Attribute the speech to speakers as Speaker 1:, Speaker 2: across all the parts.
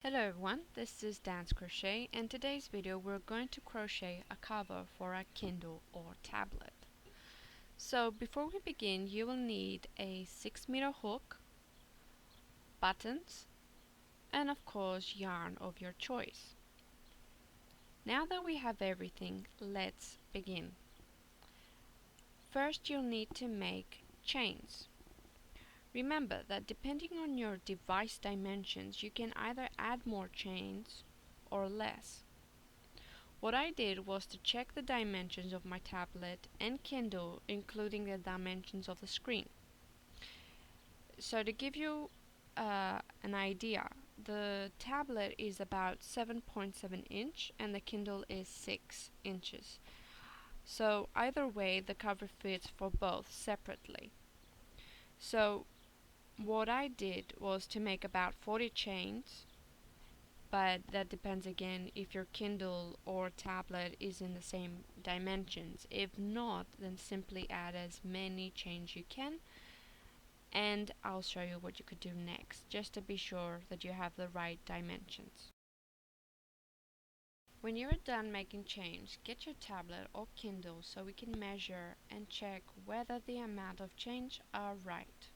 Speaker 1: Hello everyone, this is Dance Crochet, and today's video we're going to crochet a cover for a Kindle or tablet. So before we begin, you will need a 6-meter hook, buttons, and of course yarn of your choice. Now that we have everything, let's begin. First you'll need to make chains. Remember that depending on your device dimensions, you can either add more chains or less. What I did was to check the dimensions of my tablet and Kindle, including the dimensions of the screen. So to give you an idea, the tablet is about 7.7 inch and the Kindle is 6 inches. So either way, the cover fits for both separately. So what I did was to make about 40 chains, but that depends again if your Kindle or tablet is in the same dimensions. If not, then simply add as many chains you can, and I'll show you what you could do next, just to be sure that you have the right dimensions. When you're done making chains, get your tablet or Kindle so we can measure and check whether the amount of chains are right.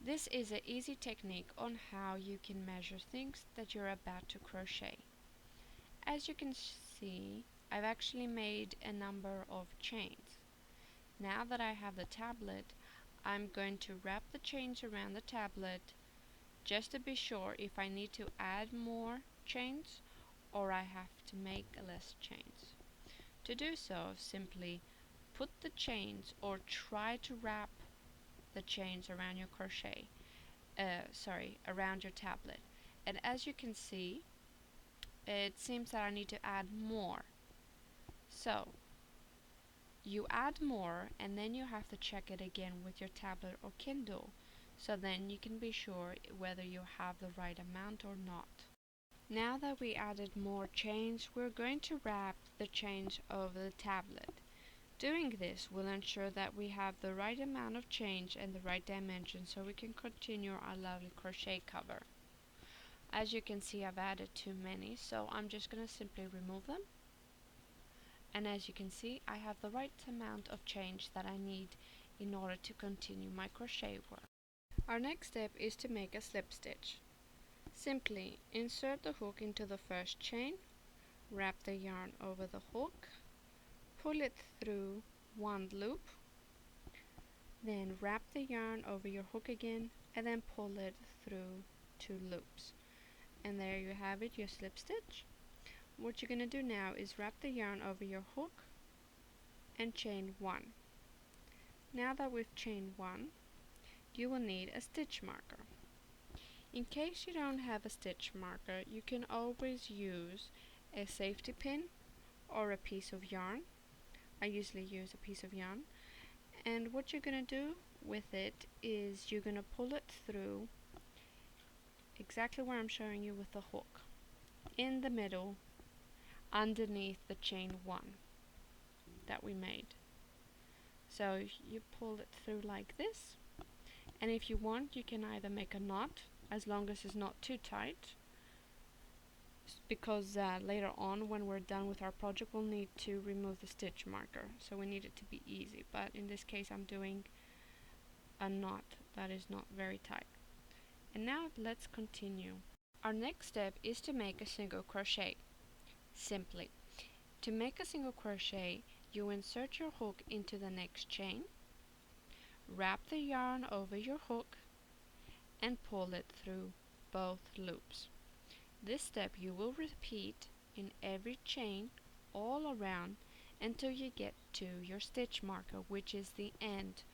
Speaker 1: This is an easy technique on how you can measure things that you're about to crochet. As you can see, I've actually made a number of chains. Now that I have the tablet, I'm going to wrap the chains around the tablet just to be sure if I need to add more chains or I have to make less chains. To do so, simply put the chains or try to wrap the chains around your around your tablet. And as you can see, it seems that I need to add more. So you add more and then you have to check it again with your tablet or Kindle, so then you can be sure whether you have the right amount or not. Now that we added more chains, we're going to wrap the chains over the tablet. Doing this will ensure that we have the right amount of chains and the right dimension so we can continue our lovely crochet cover. As you can see, I've added too many, so I'm just going to simply remove them. And as you can see, I have the right amount of chains that I need in order to continue my crochet work. Our next step is to make a slip stitch. Simply insert the hook into the first chain, wrap the yarn over the hook, pull it through one loop, then wrap the yarn over your hook again, and then pull it through 2 loops. And there you have it, your slip stitch. What you're going to do now is wrap the yarn over your hook and chain 1. Now that we've chained 1, you will need a stitch marker. In case you don't have a stitch marker, you can always use a safety pin or a piece of yarn. I usually use a piece of yarn, and what you're going to do with it is you're going to pull it through exactly where I'm showing you with the hook, in the middle, underneath the chain 1 that we made. So you pull it through like this, and if you want, you can either make a knot, as long as it's not too tight, because later on when we're done with our project we'll need to remove the stitch marker, so we need it to be easy, but in this case I'm doing a knot that is not very tight. And now let's continue. Our next step is to make a single crochet. Simply, to make a single crochet, you insert your hook into the next chain, wrap the yarn over your hook, and pull it through both loops. This step you will repeat in every chain all around until you get to your stitch marker, which is the end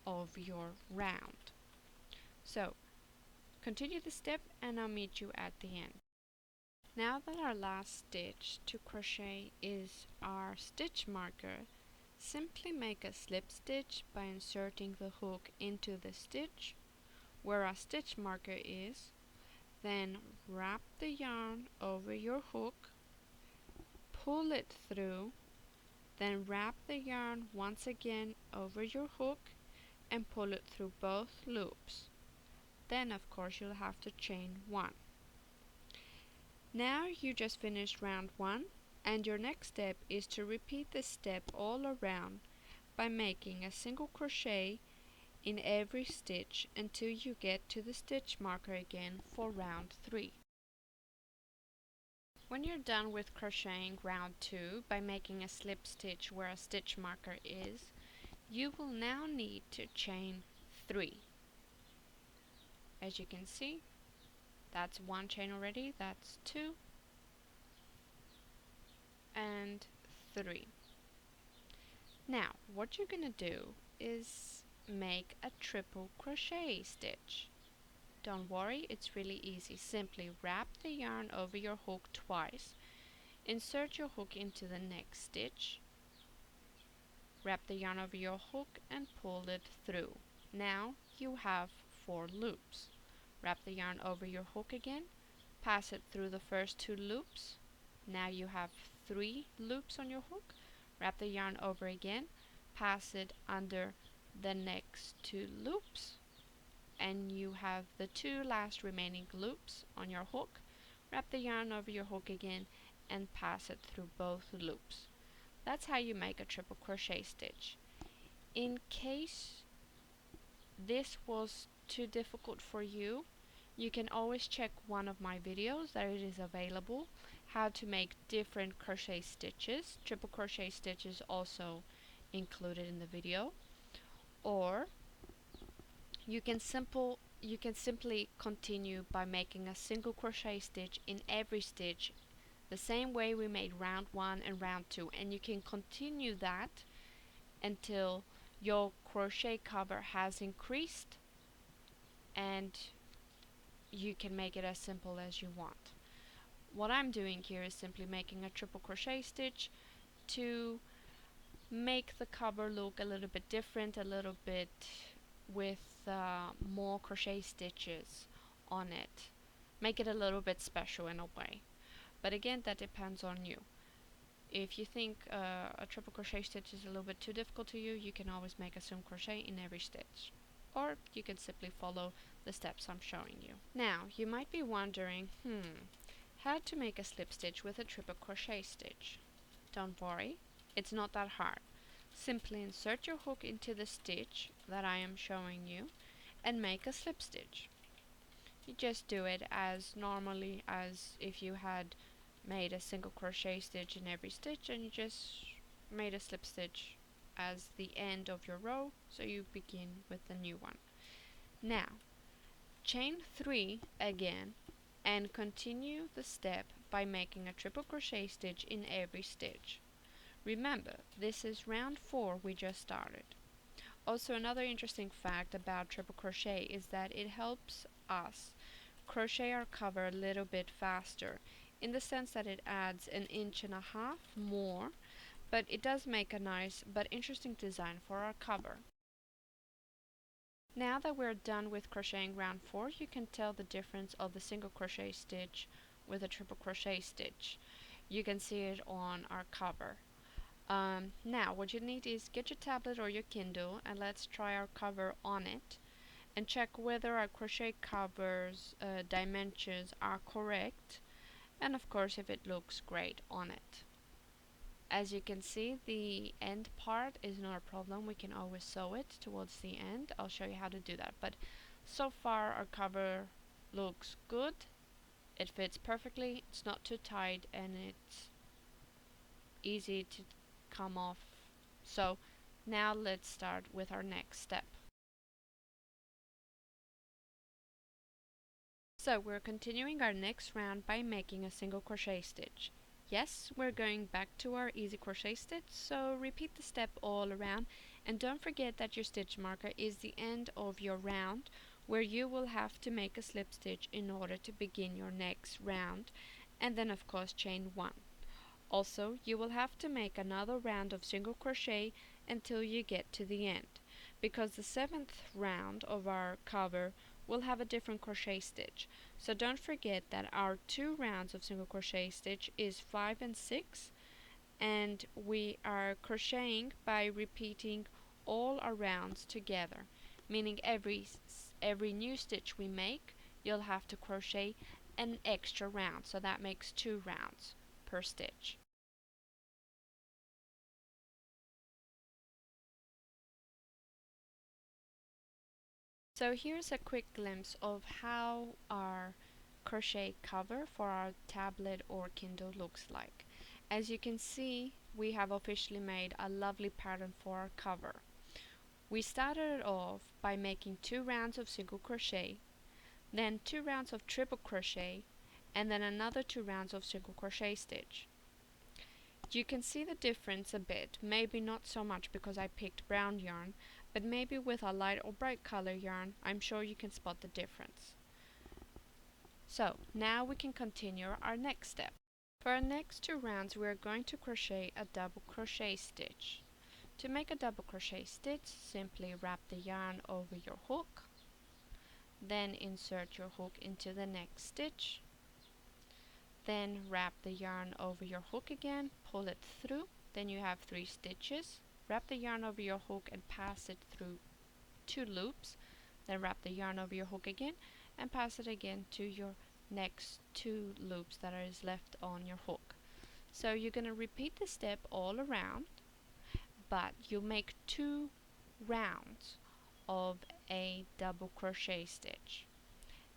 Speaker 1: of your round. So continue the step and I'll meet you at the end. Now that our last stitch to crochet is our stitch marker, simply make a slip stitch by inserting the hook into the stitch where our stitch marker is. Then wrap the yarn over your hook, pull it through, then wrap the yarn once again over your hook and pull it through both loops. Then of course you'll have to chain 1. Now you just finished round 1, and your next step is to repeat this step all around by making a single crochet in every stitch until you get to the stitch marker again for round 3. When you're done with crocheting round 2 by making a slip stitch where a stitch marker is, you will now need to chain 3. As you can see, that's 1 chain already, that's 2 and 3. Now, what you're gonna do is make a triple crochet stitch. Don't worry, it's really easy. Simply wrap the yarn over your hook twice, insert your hook into the next stitch, wrap the yarn over your hook and pull it through. Now you have 4 loops. Wrap the yarn over your hook again, pass it through the first 2 loops. Now you have 3 loops on your hook. Wrap the yarn over again, pass it under the next 2 loops, and you have the 2 last remaining loops on your hook. Wrap the yarn over your hook again and pass it through both loops. That's how you make a triple crochet stitch. In case this was too difficult for you, you can always check one of my videos that it is available, how to make different crochet stitches. Triple crochet stitches also included in the video. Or you can simply continue by making a single crochet stitch in every stitch, the same way we made round 1 and round 2, and you can continue that until your crochet cover has increased and you can make it as simple as you want. What I'm doing here is simply making a triple crochet stitch to make the cover look a little bit different, a little bit with more crochet stitches on it. Make it a little bit special in a way. But again, that depends on you. If you think a triple crochet stitch is a little bit too difficult to you, you can always make a single crochet in every stitch. Or you can simply follow the steps I'm showing you. Now, you might be wondering, how to make a slip stitch with a triple crochet stitch. Don't worry, it's not that hard. Simply insert your hook into the stitch that I am showing you and make a slip stitch. You just do it as normally as if you had made a single crochet stitch in every stitch, and you just made a slip stitch as the end of your row, so you begin with the new one. Now, chain 3 again and continue the step by making a triple crochet stitch in every stitch. Remember, this is round 4 we just started. Also, another interesting fact about triple crochet is that it helps us crochet our cover a little bit faster, in the sense that it adds 1.5 inches more, but it does make a nice but interesting design for our cover. Now that we're done with crocheting round 4, you can tell the difference of the single crochet stitch with a triple crochet stitch. You can see it on our cover. Now what you need is get your tablet or your Kindle and let's try our cover on it and check whether our crochet cover's dimensions are correct, and of course if it looks great on it. As you can see, the end part is not a problem. We can always sew it towards the end. I'll show you how to do that. But so far our cover looks good. It fits perfectly. It's not too tight and it's easy to come off. So now let's start with our next step. So we're continuing our next round by making a single crochet stitch. Yes, we're going back to our easy crochet stitch, so repeat the step all around, and don't forget that your stitch marker is the end of your round, where you will have to make a slip stitch in order to begin your next round, and then of course chain 1. Also, you will have to make another round of single crochet until you get to the end, because the 7th round of our cover will have a different crochet stitch. So don't forget that our 2 rounds of single crochet stitch is 5 and 6, and we are crocheting by repeating all our rounds together, meaning every new stitch we make, you'll have to crochet an extra round, so that makes 2 rounds per stitch. So here's a quick glimpse of how our crochet cover for our tablet or Kindle looks like. As you can see, we have officially made a lovely pattern for our cover. We started off by making 2 rounds of single crochet, then 2 rounds of triple crochet, and then another 2 rounds of single crochet stitch. You can see the difference a bit, maybe not so much because I picked brown yarn, but maybe with a light or bright color yarn, I'm sure you can spot the difference. So now we can continue our next step. For our next 2 rounds we are going to crochet a double crochet stitch. To make a double crochet stitch, simply wrap the yarn over your hook, then insert your hook into the next stitch, then wrap the yarn over your hook again, pull it through, then you have 3 stitches, wrap the yarn over your hook and pass it through 2 loops, then wrap the yarn over your hook again and pass it again to your next 2 loops that is left on your hook. So you're going to repeat the step all around, but you make 2 rounds of a double crochet stitch,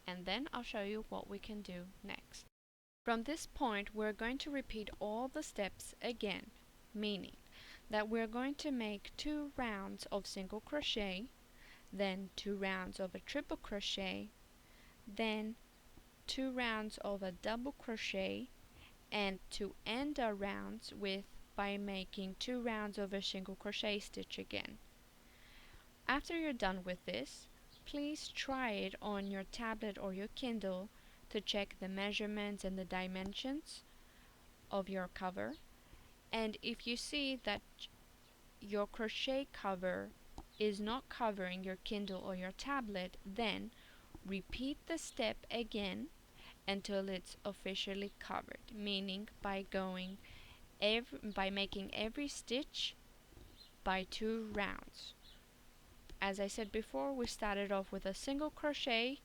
Speaker 1: and then I'll show you what we can do next. From this point we're going to repeat all the steps again, meaning that we're going to make 2 rounds of single crochet, then 2 rounds of a triple crochet, then 2 rounds of a double crochet, and to end our rounds with by making 2 rounds of a single crochet stitch again. After you're done with this, please try it on your tablet or your Kindle to check the measurements and the dimensions of your cover, and if you see that your crochet cover is not covering your Kindle or your tablet, then repeat the step again until it's officially covered, meaning by making every stitch by 2 rounds. As I said before, we started off with a single crochet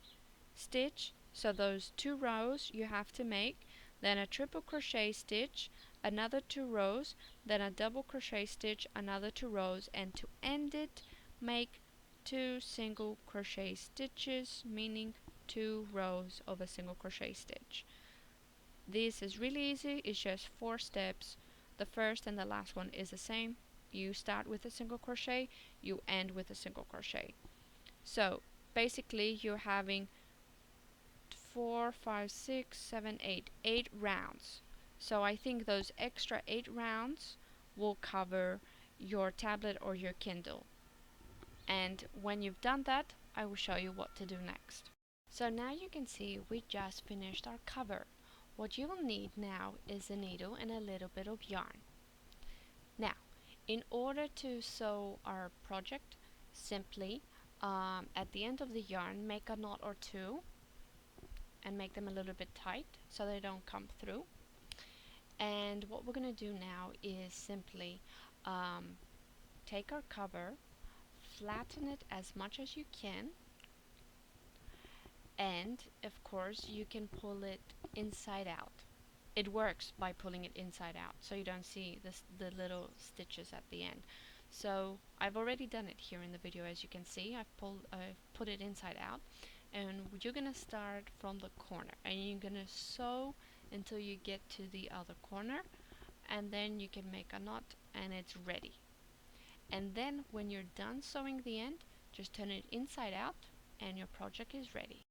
Speaker 1: stitch, so those 2 rows you have to make, then a triple crochet stitch, another 2 rows, then a double crochet stitch, another 2 rows, and to end it, make 2 single crochet stitches, meaning 2 rows of a single crochet stitch. This is really easy, it's just 4 steps. The first and the last one is the same. You start with a single crochet, you end with a single crochet. So basically you're having 4, 5, 6, 7, 8 rounds. So I think those extra 8 rounds will cover your tablet or your Kindle. And when you've done that, I will show you what to do next. So now you can see we just finished our cover. What you will need now is a needle and a little bit of yarn. Now, in order to sew our project, simply at the end of the yarn make a knot or 2 and make them a little bit tight so they don't come through. And what we're going to do now is simply take our cover, flatten it as much as you can, and of course you can pull it inside out. It works by pulling it inside out so you don't see the little stitches at the end. So I've already done it here in the video. As you can see, I've put it inside out, and you're gonna start from the corner and you're gonna sew until you get to the other corner, and then you can make a knot and it's ready. And then when you're done sewing the end, just turn it inside out and your project is ready.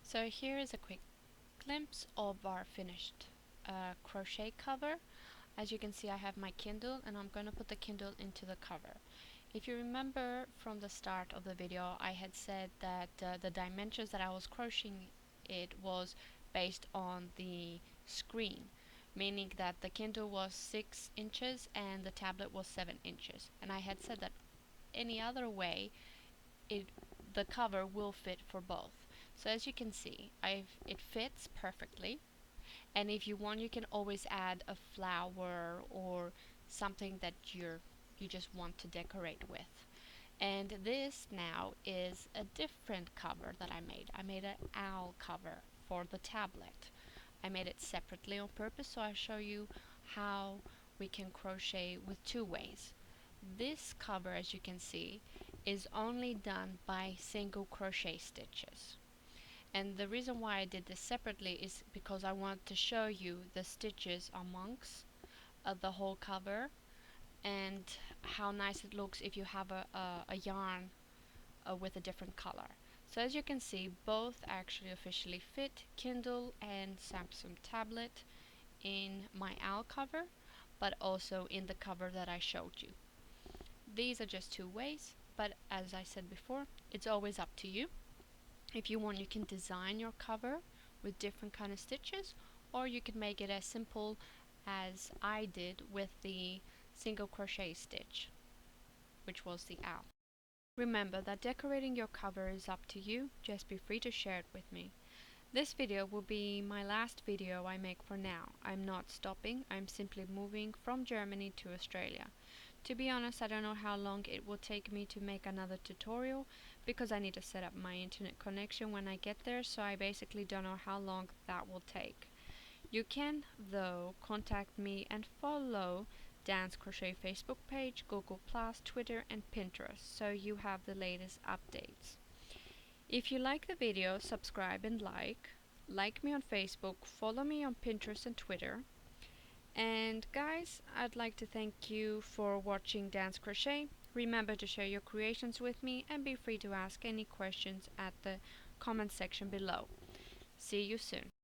Speaker 1: So here is a quick glimpse of our finished crochet cover. As you can see, I have my Kindle and I'm going to put the Kindle into the cover. If you remember from the start of the video, I had said that the dimensions that I was crocheting it was based on the screen, meaning that the Kindle was 6 inches and the tablet was 7 inches. And I had said that any other way, the cover will fit for both. So as you can see, it fits perfectly. And if you want, you can always add a flower or something that you just want to decorate with. And this now is a different cover that I made. I made an owl cover for the tablet. I made it separately on purpose so I show you how we can crochet with two ways. This cover, as you can see, is only done by single crochet stitches. And the reason why I did this separately is because I want to show you the stitches amongst the whole cover and how nice it looks if you have a yarn with a different color. So as you can see, both actually officially fit Kindle and Samsung tablet in my owl cover, but also in the cover that I showed you. These are just two ways, but as I said before, it's always up to you. If you want, you can design your cover with different kind of stitches, or you can make it as simple as I did with the single crochet stitch, which was the owl. Remember that decorating your cover is up to you, just be free to share it with me. This video will be my last video I make for now. I'm not stopping, I'm simply moving from Germany to Australia. To be honest, I don't know how long it will take me to make another tutorial because I need to set up my internet connection when I get there, so I basically don't know how long that will take. You can, though, contact me and follow Dance Crochet Facebook page, Google+, Twitter and Pinterest, so you have the latest updates. If you like the video, subscribe and like me on Facebook, follow me on Pinterest and Twitter. And guys, I'd like to thank you for watching Dance Crochet. Remember to share your creations with me and be free to ask any questions at the comment section below. See you soon.